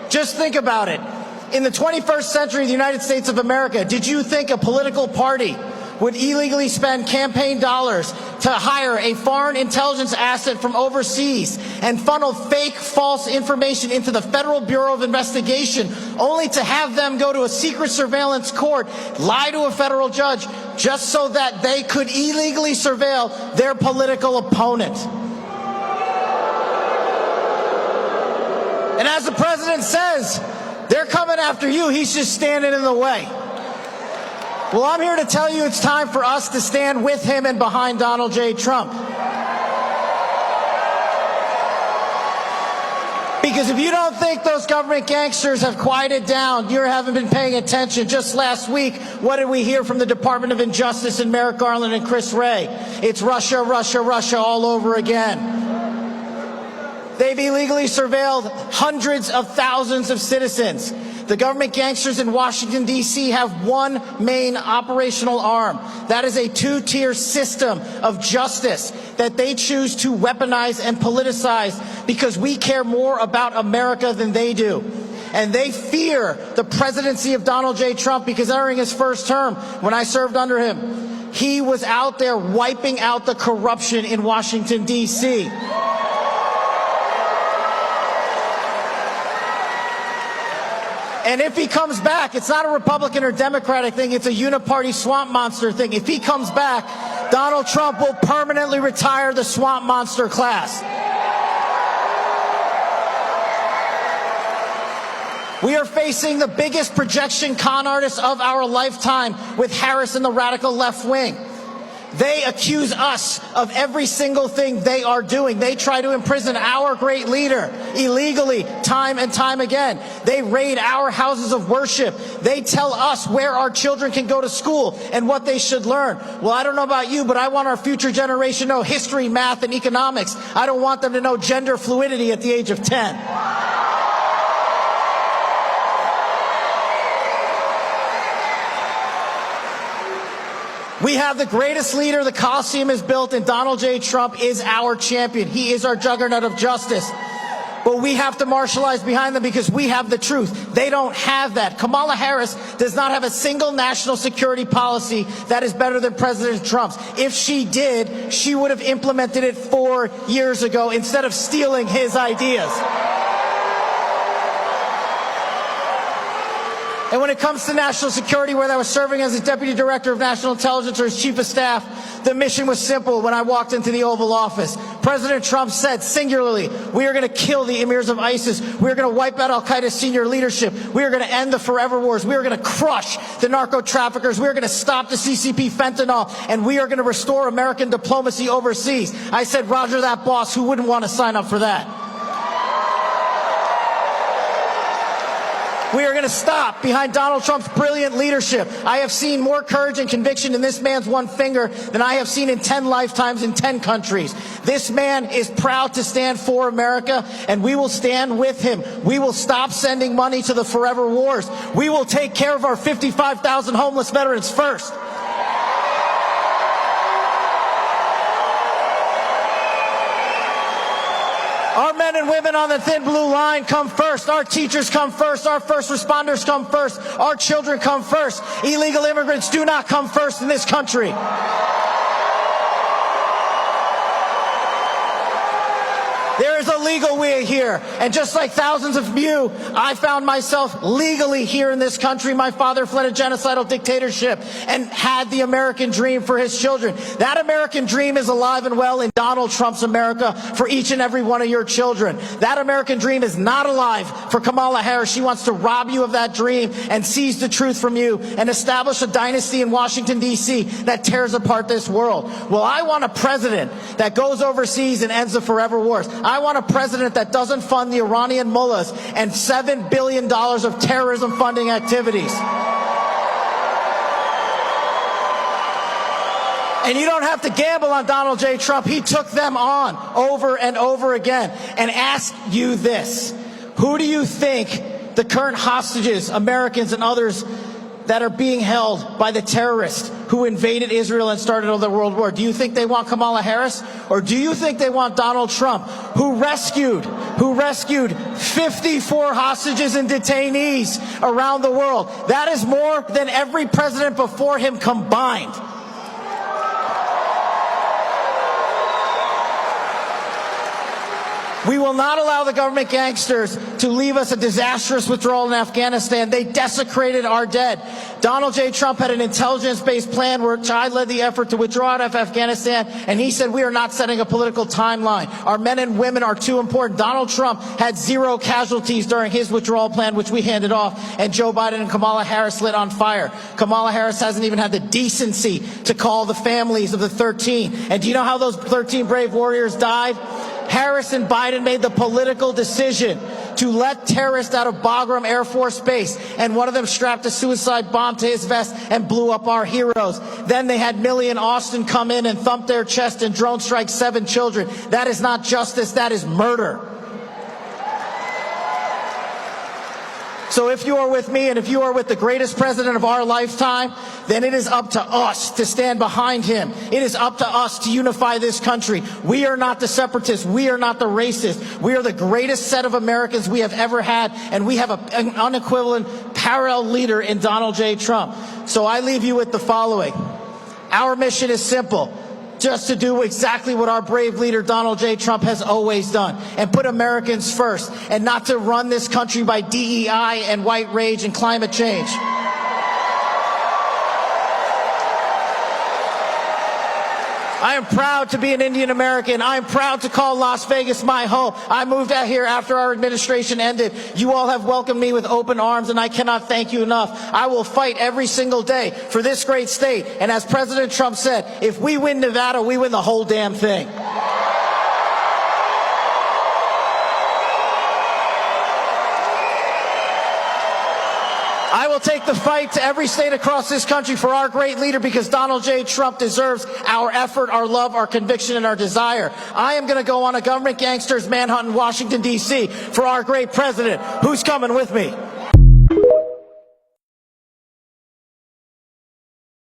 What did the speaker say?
Just think about it. In the 21st century of the United States of America, did you think a political party would illegally spend campaign dollars to hire a foreign intelligence asset from overseas and funnel fake, false information into the Federal Bureau of Investigation, only to have them go to a secret surveillance court, lie to a federal judge, just so that they could illegally surveil their political opponent? And as the president says, they're coming after you. He's just standing in the way. Well, I'm here to tell you it's time for us to stand with him and behind Donald J. Trump. Because if you don't think those government gangsters have quieted down, you haven't been paying attention. Just last week, what did we hear from the Department of Injustice and Merrick Garland and Chris Wray? It's Russia, Russia, Russia all over again. They've illegally surveilled hundreds of thousands of citizens. The government gangsters in Washington, D.C. have one main operational arm. That is a two-tier system of justice that they choose to weaponize and politicize because we care more about America than they do. And they fear the presidency of Donald J. Trump because during his first term, when I served under him, he was out there wiping out the corruption in Washington, D.C. And if he comes back, it's not a Republican or Democratic thing, it's a uniparty swamp monster thing. If he comes back, Donald Trump will permanently retire the swamp monster class. We are facing the biggest projection con artist of our lifetime with Harris and the radical left wing. They accuse us of every single thing they are doing. They try to imprison our great leader illegally time and time again. They raid our houses of worship. They tell us where our children can go to school and what they should learn. Well, I don't know about you, but I want our future generation to know history, math, and economics. I don't want them to know gender fluidity at the age of 10. We have the greatest leader the Coliseum has built, and Donald J. Trump is our champion. He is our juggernaut of justice. But we have to marshalize behind them because we have the truth. They don't have that. Kamala Harris does not have a single national security policy that is better than President Trump's. If she did, she would have implemented it 4 years ago instead of stealing his ideas. And when it comes to national security, whether I was serving as a deputy director of national intelligence or as chief of staff, the mission was simple when I walked into the Oval Office. President Trump said singularly, we are going to kill the emirs of ISIS. We are going to wipe out al-Qaeda's senior leadership. We are going to end the forever wars. We are going to crush the narco traffickers. We are going to stop the CCP fentanyl. And we are going to restore American diplomacy overseas. I said, Roger that, boss. Who wouldn't want to sign up for that? We are going to stop behind Donald Trump's brilliant leadership. I have seen more courage and conviction in this man's one finger than I have seen in 10 lifetimes in 10 countries. This man is proud to stand for America, and we will stand with him. We will stop sending money to the forever wars. We will take care of our 55,000 homeless veterans first. Our men and women on the thin blue line come first. Our teachers come first. Our first responders come first. Our children come first. Illegal immigrants do not come first in this country. There is a legal way here. And just like thousands of you, I found myself legally here in this country. My father fled a genocidal dictatorship and had the American dream for his children. That American dream is alive and well in Donald Trump's America for each and every one of your children. That American dream is not alive for Kamala Harris. She wants to rob you of that dream and seize the truth from you and establish a dynasty in Washington, D.C. that tears apart this world. Well, I want a president that goes overseas and ends the forever wars. I want a president that doesn't fund the Iranian mullahs and $7 billion of terrorism funding activities. And you don't have to gamble on Donald J. Trump. He took them on over and over again. And ask you this. Who do you think the current hostages, Americans and others, that are being held by the terrorists who invaded Israel and started the World War. Do you think they want Kamala Harris? Or do you think they want Donald Trump, who rescued 54 hostages and detainees around the world? That is more than every president before him combined. We will not allow the government gangsters to leave us a disastrous withdrawal in Afghanistan. They desecrated our dead. Donald J. Trump had an intelligence-based plan which I led the effort to withdraw out of Afghanistan, and he said we are not setting a political timeline. Our men and women are too important. Donald Trump had 0 casualties during his withdrawal plan, which we handed off, and Joe Biden and Kamala Harris lit on fire. Kamala Harris hasn't even had the decency to call the families of the 13. And do you know how those 13 brave warriors died? Harris and Biden made the political decision to let terrorists out of Bagram Air Force Base, and one of them strapped a suicide bomb to his vest and blew up our heroes. Then they had Millie and Austin come in and thump their chest and drone strike 7 children. That is not justice, that is murder. So if you are with me and if you are with the greatest president of our lifetime, then it is up to us to stand behind him. It is up to us to unify this country. We are not the separatists. We are not the racists. We are the greatest set of Americans we have ever had, and we have an unequivalent parallel leader in Donald J. Trump. So I leave you with the following. Our mission is simple. Just to do exactly what our brave leader Donald J. Trump has always done, and put Americans first, and not to run this country by DEI and white rage and climate change. I am proud to be an Indian American. I am proud to call Las Vegas my home. I moved out here after our administration ended. You all have welcomed me with open arms, and I cannot thank you enough. I will fight every single day for this great state. And as President Trump said, if we win Nevada, we win the whole damn thing. I will take the fight to every state across this country for our great leader, because Donald J. Trump deserves our effort, our love, our conviction, and our desire. I am going to go on a government gangsters manhunt in Washington, D.C. for our great president. Who's coming with me?